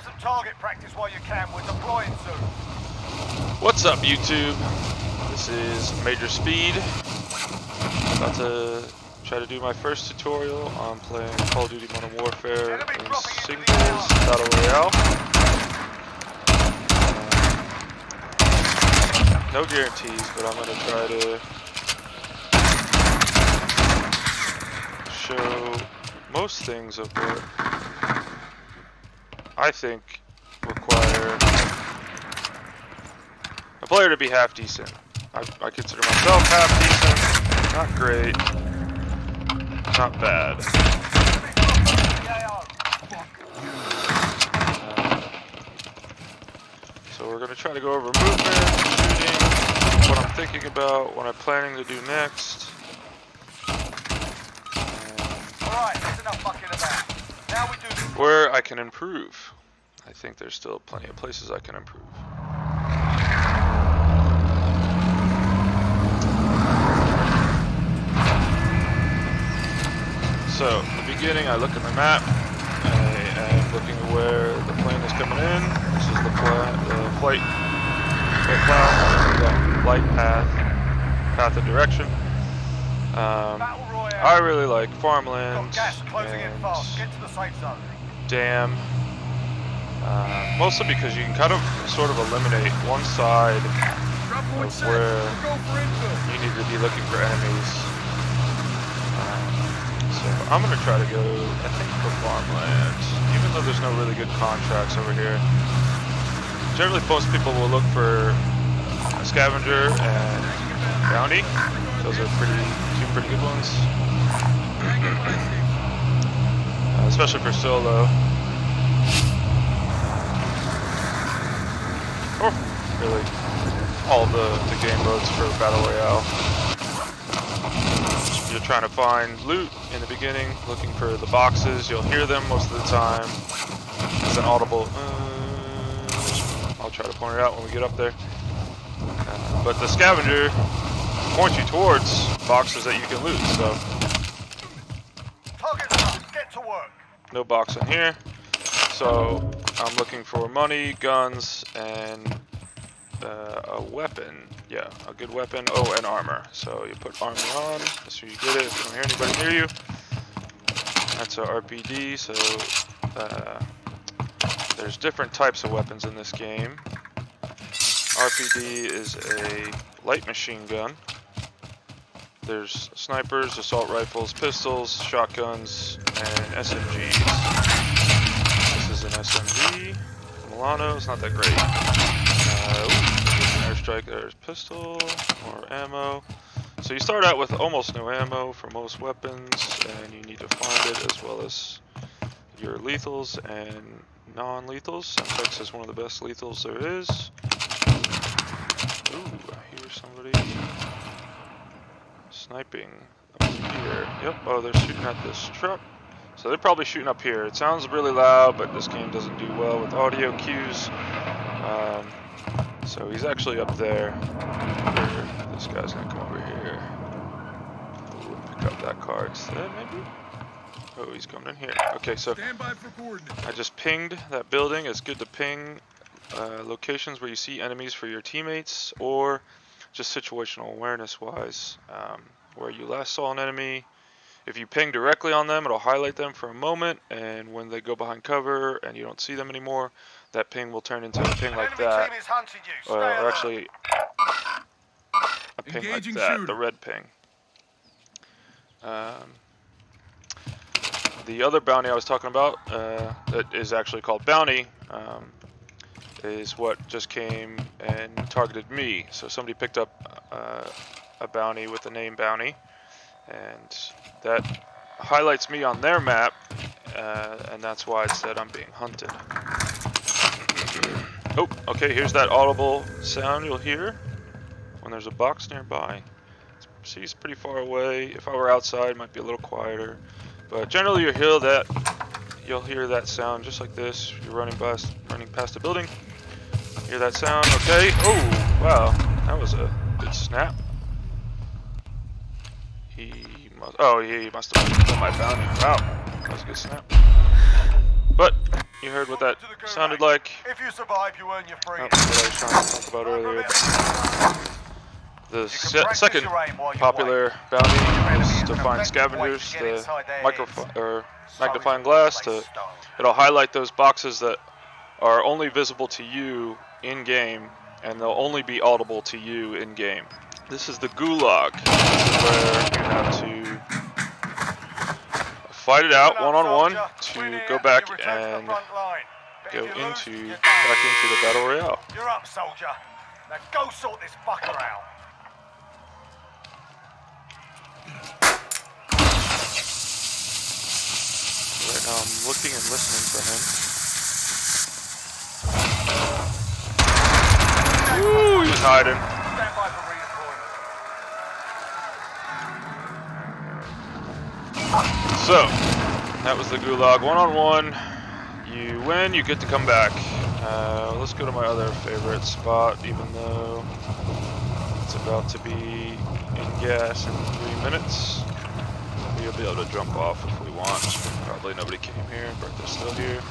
Grab some target practice while you can. We're deploying soon. What's up, YouTube? This is Major Speed. About to try to do my first tutorial on playing Call of Duty Modern Warfare in singles battle royale. No guarantees, but I'm gonna try to show most things of what I think require a player to be half decent. I consider myself half decent, not great, not bad. So we're going to try to go over movement, shooting, what I'm thinking about, what I'm planning to do next. Alright, there's enough fucking about. Now we do this. Where I can improve. I think there's still plenty of places I can improve. So, in the beginning, I look at my map. I am looking at where the plane is coming in. This is the flight path of direction. I really like farmland and dam. Mostly because you can kind of sort of eliminate one side of where you need to be looking for enemies. So I'm going to try to go, I think, for farmland, even though there's no really good contracts over here. Generally, most people will look for a scavenger and bounty. Those are two pretty good ones. Especially for solo. Or really all the game modes for Battle Royale. You're trying to find loot in the beginning, looking for the boxes. You'll hear them most of the time. It's an audible. I'll try to point it out when we get up there. But the scavenger points you towards boxes that you can loot. So get to work. No box in here. So I'm looking for money, guns, and a weapon. Yeah, a good weapon. Oh, and armor. So you put armor on as soon as you get it. If you don't hear anybody near you. That's a RPD. So there's different types of weapons in this game. RPD is a light machine gun. There's snipers, assault rifles, pistols, shotguns, and SMGs. This is an SMG. Milano, it's not that great. Airstrike, there's pistol, more ammo. So you start out with almost no ammo for most weapons, and you need to find it as well as your lethals and non-lethals. Semtex is one of the best lethals there is. Ooh, I hear somebody sniping up here. Yep, oh, they're shooting at this truck. So they're probably shooting up here. It sounds really loud, but this game doesn't do well with audio cues. So he's actually up there. This guy's gonna come over here. Ooh, pick up that car instead, maybe? Oh, he's coming in here. Okay, so I just pinged that building. It's good to ping locations where you see enemies for your teammates, or just situational awareness wise, where you last saw an enemy. If you ping directly on them, it'll highlight them for a moment, and when they go behind cover and you don't see them anymore, that ping will turn into a ping like that, or actually a ping like that, the red ping. The other bounty I was talking about, that is actually called bounty, is what just came and targeted me. So somebody picked up a bounty with the name bounty, and that highlights me on their map, and that's why it said I'm being hunted. Oh, okay, here's that audible sound you'll hear when there's a box nearby. See, it's pretty far away. If I were outside, it might be a little quieter, but generally you'll hear that sound just like this. You're running past a building. Hear that sound? Okay. Oh, wow, that was a good snap. He must have done my bounty. Wow, that was a good snap. But You heard what that Welcome to the sounded gulag. like. If you survive, you earn your Oh, freedom. what I was trying to talk about earlier. The practice second your aim while you popular Your bounty enemy is an to find effective way scavengers, to get the inside their heads. magnifying So glass. they To stone. it'll highlight those boxes that are only visible to you in game, and they'll only be audible to you in game. This is the gulag. This is where you have to fight it out one-on-one to go back and go into back into the battle royale. You're up, soldier. Now go sort this fucker out. Right now I'm looking and listening for him. Ooh, he's hiding. Stand by for redeployment. So, that was the gulag one-on-one. You win, you get to come back. Let's go to my other favorite spot, even though it's about to be in gas in 3 minutes. We'll be able to jump off if we want. Probably nobody came here, Bertha's still here.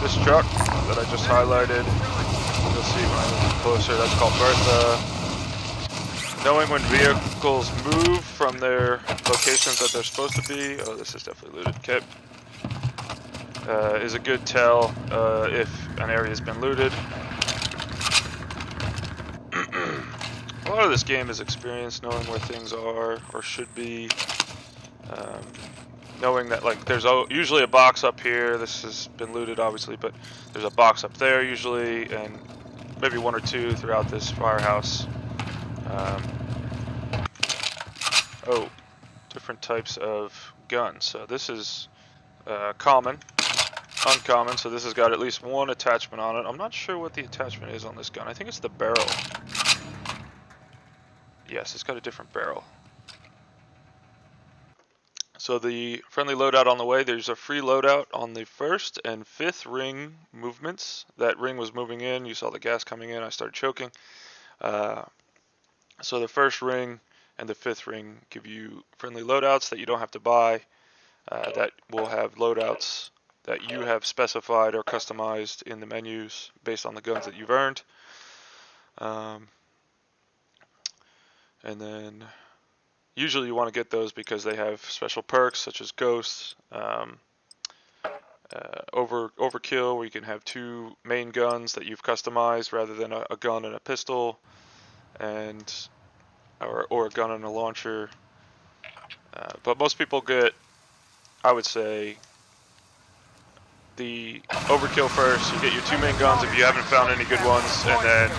This truck that I just highlighted, you'll see when I move closer, that's called Bertha. Knowing when vehicles move from their locations that they're supposed to be, oh, this is definitely looted, okay, is a good tell if an area has been looted. A lot of this game is experience, knowing where things are or should be. Knowing that, like, there's usually a box up here. This has been looted, obviously, but there's a box up there usually, and maybe one or two throughout this firehouse. Oh, different types of guns. So this is common, uncommon. So this has got at least one attachment on it. I'm not sure what the attachment is on this gun. I think it's the barrel. Yes, it's got a different barrel. So the friendly loadout on the way, there's a free loadout on the 1st and 5th ring movements. That ring was moving in, you saw the gas coming in, I started choking. So the 1st ring and the 5th ring give you friendly loadouts that you don't have to buy, that will have loadouts that you have specified or customized in the menus based on the guns that you've earned. And then usually you want to get those because they have special perks such as ghosts, overkill, where you can have 2 main guns that you've customized rather than a gun and a pistol, and or a gun and a launcher. But most people get, I would say, the overkill first. You get your 2 main guns if you haven't found any good ones, and then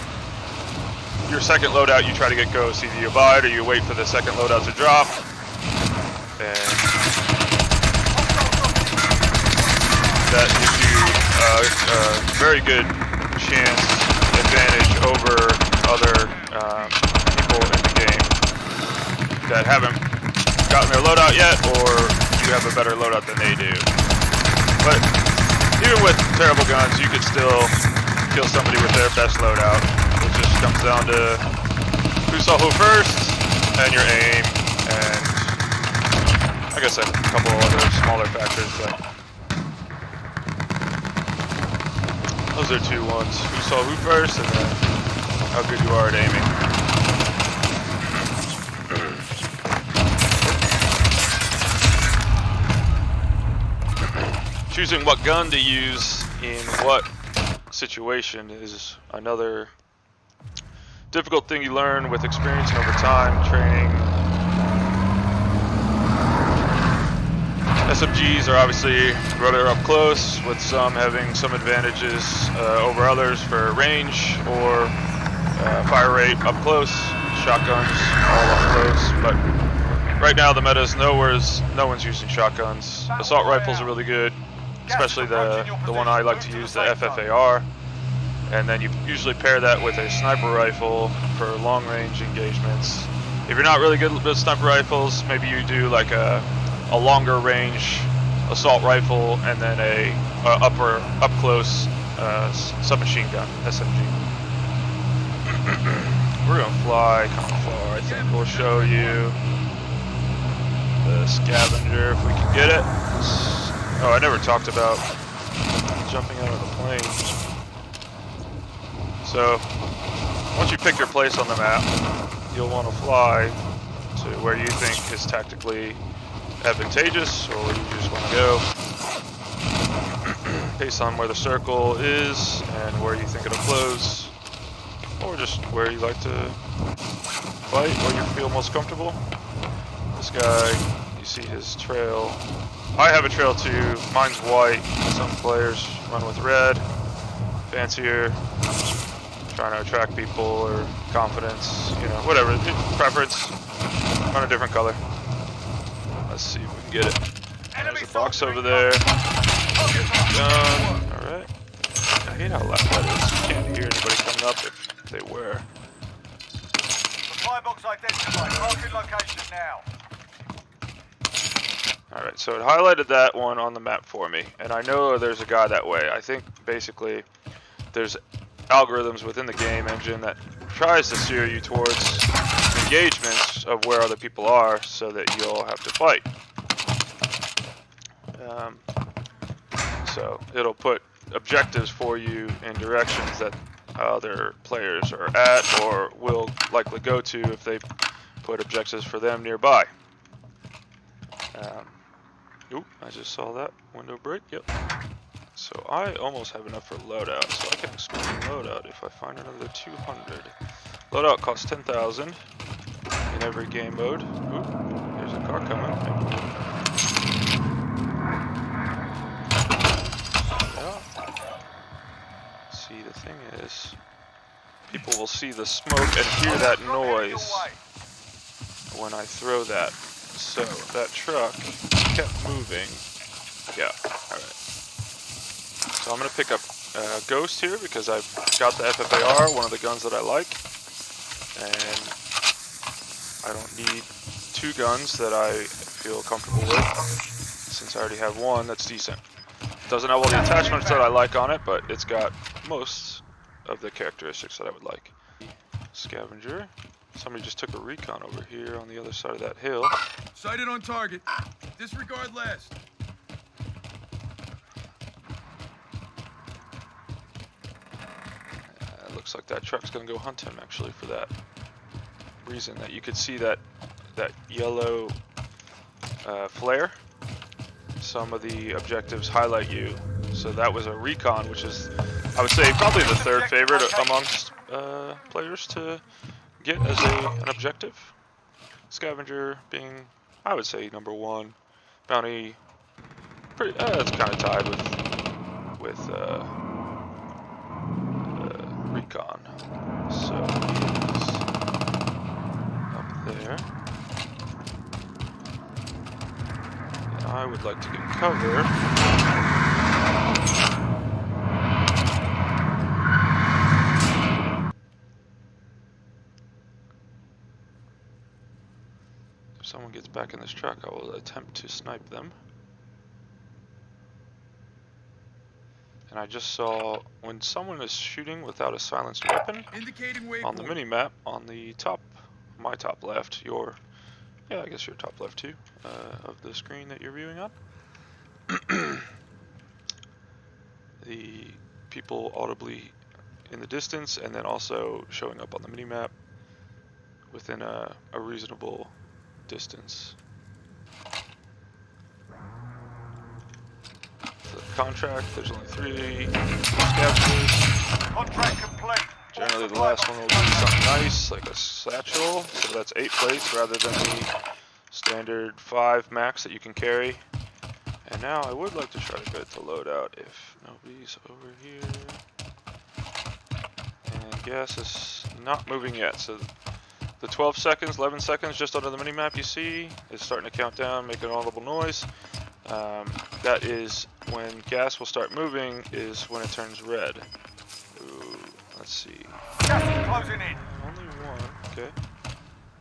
your second loadout, you try to get ghosts. Either you buy it or you wait for the second loadout to drop. And that gives you a very good advantage over other people in the game that haven't gotten their loadout yet, or you have a better loadout than they do. But even with terrible guns, you could still kill somebody with their best loadout. It just comes down to who saw who first, and your aim, and I guess a couple other smaller factors, but those are 2 ones. Who saw who first, and then how good you are at aiming. Choosing what gun to use in what situation is another difficult thing you learn with experience and over time, training. SMGs are obviously rather up close, with some having some advantages over others for range or fire rate up close. Shotguns all up close, but right now the meta is no one's using shotguns. Assault rifles are really good, especially the one I like to use, the FFAR. And then you usually pair that with a sniper rifle for long range engagements. If you're not really good with sniper rifles, maybe you do like a longer range assault rifle and then a up close submachine gun, SMG. We're gonna fly kind of far. I think we'll show you the scavenger if we can get it. Oh, I never talked about jumping out of the plane. So, once you pick your place on the map, you'll want to fly to where you think is tactically advantageous, or where you just want to go, based on where the circle is and where you think it'll close, or just where you like to fight, where you feel most comfortable. This guy, you see his trail. I have a trail too. Mine's white. Some players run with red. Fancier. Trying to attract people or confidence, you know, whatever. Preference. Run a different color. Let's see if we can get it. There's a box over there. Done. Alright. I hate how loud that is. You can't hear anybody coming up if they were. Supply box identified. Marking location now. Alright, so it highlighted that one on the map for me. And I know there's a guy that way. I think basically there's algorithms within the game engine that tries to steer you towards engagements of where other people are so that you'll have to fight. So it'll put objectives for you in directions that other players are at or will likely go to if they put objectives for them nearby. Oop, I just saw that window break, yep. So I almost have enough for loadout, so I can expand loadout if I find another 200. Loadout costs 10,000 in every game mode. Oop, there's a car coming. Yeah. See, the thing is, people will see the smoke and hear that noise when I throw that. So that truck kept moving. Yeah, alright. So I'm going to pick up Ghost here because I've got the FFAR, one of the guns that I like. And I don't need two guns that I feel comfortable with, since I already have one that's decent. Doesn't have all the attachments that I like on it, but it's got most of the characteristics that I would like. Scavenger. Somebody just took a recon over here on the other side of that hill. Sighted on target. Disregard last. Looks like that truck's gonna go hunt him actually for that reason that you could see that yellow flare. Some of the objectives highlight you. So that was a recon, which is, I would say, probably the third favorite amongst players to get as an objective. Scavenger being, I would say, number one. Bounty, pretty, it's kind of tied with recon. So he's up there. And I would like to get cover. If someone gets back in this truck, I will attempt to snipe them. And I just saw when someone is shooting without a silenced weapon on the mini-map on the top, my top left, yeah, I guess your top left too, of the screen that you're viewing on. The people audibly in the distance and then also showing up on the mini-map within a reasonable distance. Contract, there's only 3 scavengers. Contract complete. Generally the last one will be something nice, like a satchel, so that's 8 plates rather than the standard 5 max that you can carry. And now I would like to try to get the loadout if nobody's over here. And gas is not moving yet, so the 12 seconds, 11 seconds just under the mini-map you see is starting to count down, make an audible noise. That is when gas will start moving, is when it turns red. Ooh, let's see. Gas is closing in. Only one, okay.